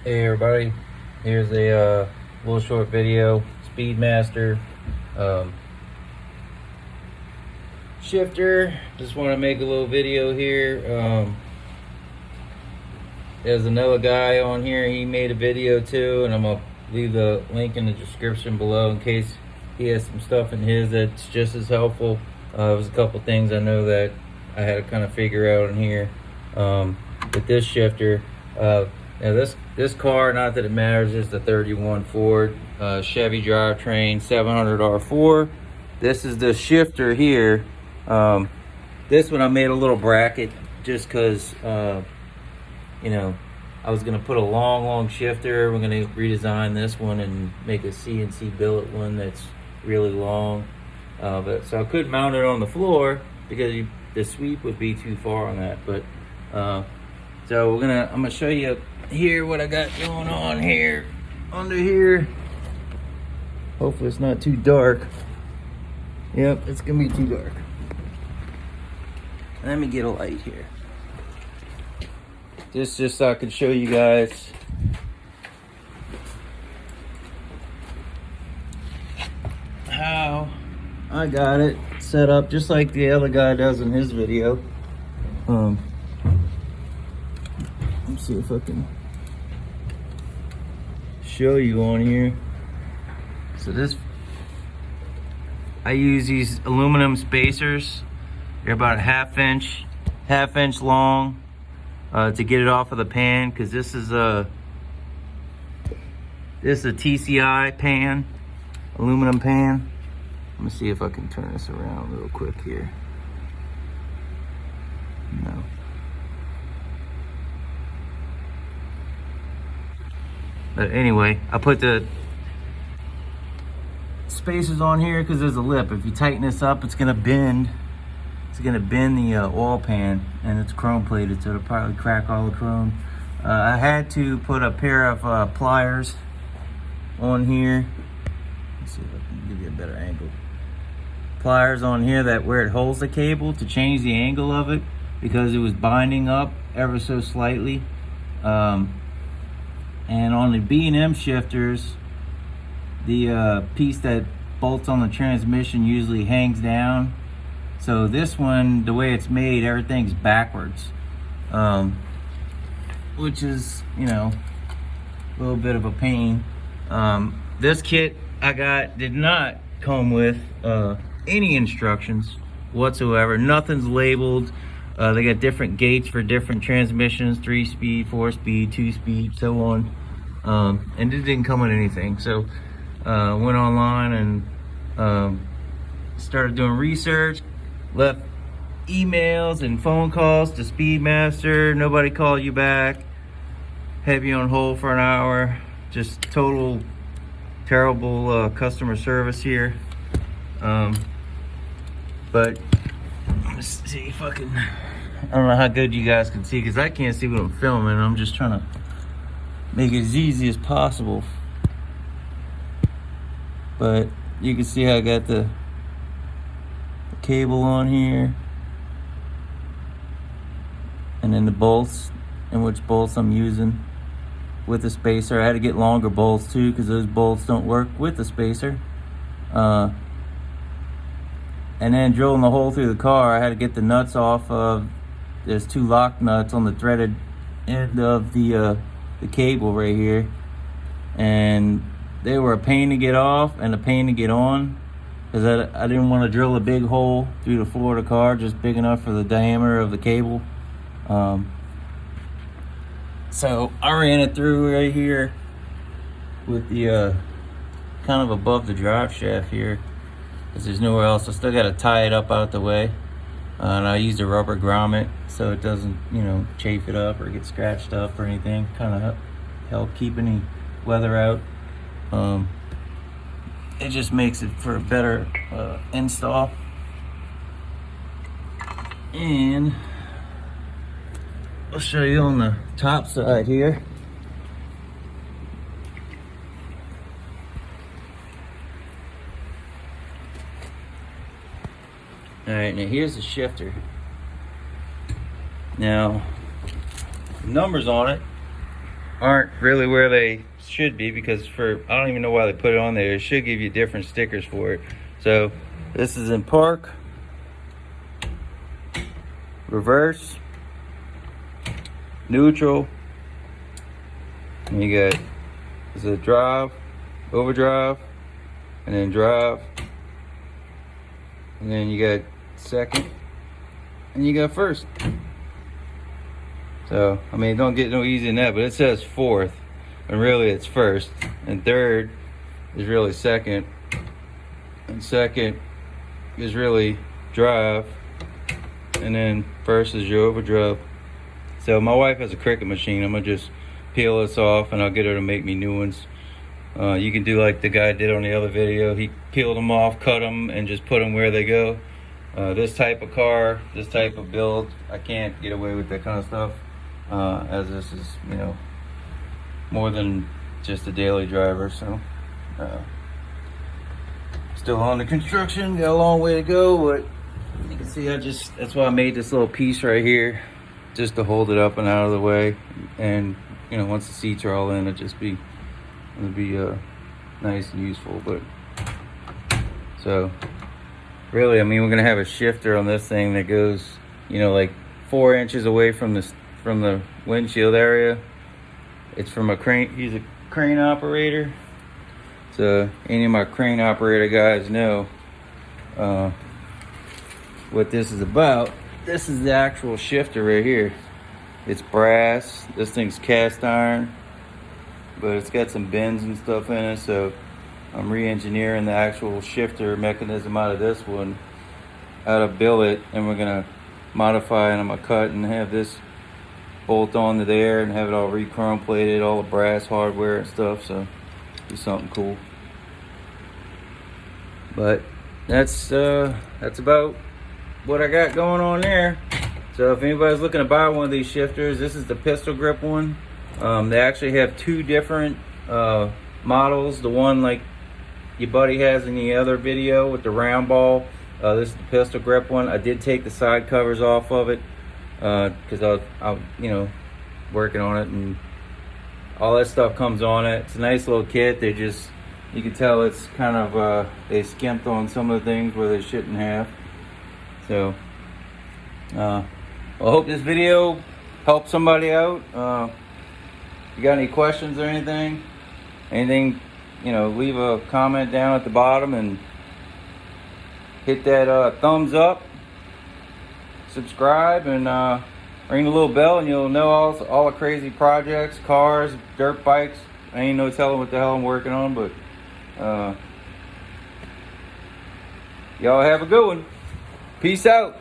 Hey everybody, here's a little short video. Speedmaster shifter. Just want to make a little video here. There's another guy on here, he made a video too, and I'm gonna leave the link in the description below in case he has some stuff in his that's just as helpful. There's a couple things I know that I had to kind of figure out in here with this shifter. Now this car, not that it matters, is the 31 Ford Chevy drivetrain 700 R4. This is the shifter here. This one I made a little bracket just because you know, I was gonna put a long shifter. We're gonna redesign this one and make a CNC billet one that's really long. But so I could mount it on the floor because the sweep would be too far on that. But so I'm gonna show you here what I got going on here under here. Hopefully it's not too dark. Yep, it's gonna be too dark. Let me get a light here. This just so I could show you guys how I got it set up, just like the other guy does in his video. Let me see if I can show you on here. So this, I use these aluminum spacers. They're about a half inch long to get it off of the pan, because this is a TCI pan, aluminum pan. Let me see if I can turn this around real quick here. No. But anyway, I put the spacers on here because there's a lip. If you tighten this up, it's gonna bend. It's gonna bend the oil pan, and it's chrome plated, so it'll probably crack all the chrome. I had to put a pair of pliers on here. Let's see if I can give you a better angle. Pliers on here that where it holds the cable to change the angle of it, because it was binding up ever so slightly. And on the B&M shifters, the piece that bolts on the transmission usually hangs down. So this one, the way it's made, everything's backwards, which is, you know, a little bit of a pain. This kit I got did not come with any instructions whatsoever. Nothing's labeled. They got different gates for different transmissions, 3-speed, 4-speed, 2-speed, so on. And it didn't come with anything. So went online and started doing research, left emails and phone calls to Speedmaster. Nobody called you back. Have you on hold for an hour. Just total terrible customer service here. But let's see if I can, I don't know how good you guys can see, because I can't see what I'm filming. I'm just trying to make it as easy as possible. But you can see how I got the cable on here, and then the bolts, and which bolts I'm using with the spacer. I had to get longer bolts too, because those bolts don't work with the spacer. And then drilling the hole through the car, I had to get the nuts off of, there's 2 lock nuts on the threaded end of the cable right here, and they were a pain to get off and a pain to get on, because I didn't want to drill a big hole through the floor of the car, just big enough for the diameter of the cable. So I ran it through right here with the kind of above the drive shaft here, because there's nowhere else. I still got to tie it up out the way, and I used a rubber grommet so it doesn't, you know, chafe it up or get scratched up or anything. Kind of help keep any weather out. It just makes it for a better install. And I'll show you on the top side here. All right, now here's the shifter. Now, the numbers on it aren't really where they should be, because I don't even know why they put it on there. It should give you different stickers for it. So this is in park, reverse, neutral, and you got this is drive, overdrive, and then drive, and then you got second, and you got first. So I mean, don't get no easier than that, but it says fourth, and really it's first, and third is really second, and second is really drive, and then first is your overdrive. So my wife has a Cricut machine. I'm gonna just peel this off and I'll get her to make me new ones. You can do like the guy did on the other video. He peeled them off, cut them, and just put them where they go. This type of car, this type of build, I can't get away with that kind of stuff, as this is, you know, more than just a daily driver. So still on the construction, got a long way to go, but you can see that's why I made this little piece right here, just to hold it up and out of the way. And you know, once the seats are all in, it'll be nice and useful. But so really, I mean, we're gonna have a shifter on this thing that goes, you know, like 4 inches away from the windshield area. It's from a crane. He's a crane operator. So any of my crane operator guys know what this is about. This is the actual shifter right here. It's brass. This thing's cast iron, but it's got some bends and stuff in it. So I'm re-engineering the actual shifter mechanism out of this one, out of billet, and we're gonna modify, and I'm gonna cut and have this bolt onto there and have it all re-chrome plated, all the brass hardware and stuff. So do something cool. But that's about what I got going on there. So if anybody's looking to buy one of these shifters, this is the pistol grip one. They actually have 2 different models. The one like your buddy has in the other video with the round ball. This is the pistol grip one. I did take the side covers off of it because I you know, working on it, and all that stuff comes on it. It's a nice little kit. They just, you can tell it's kind of they skimped on some of the things where they shouldn't have. So I hope this video helped somebody out. You got any questions or anything, you know, leave a comment down at the bottom, and hit that thumbs up, subscribe, and ring the little bell, and you'll know all the crazy projects, cars, dirt bikes. I ain't no telling what the hell I'm working on, but y'all have a good one. Peace out.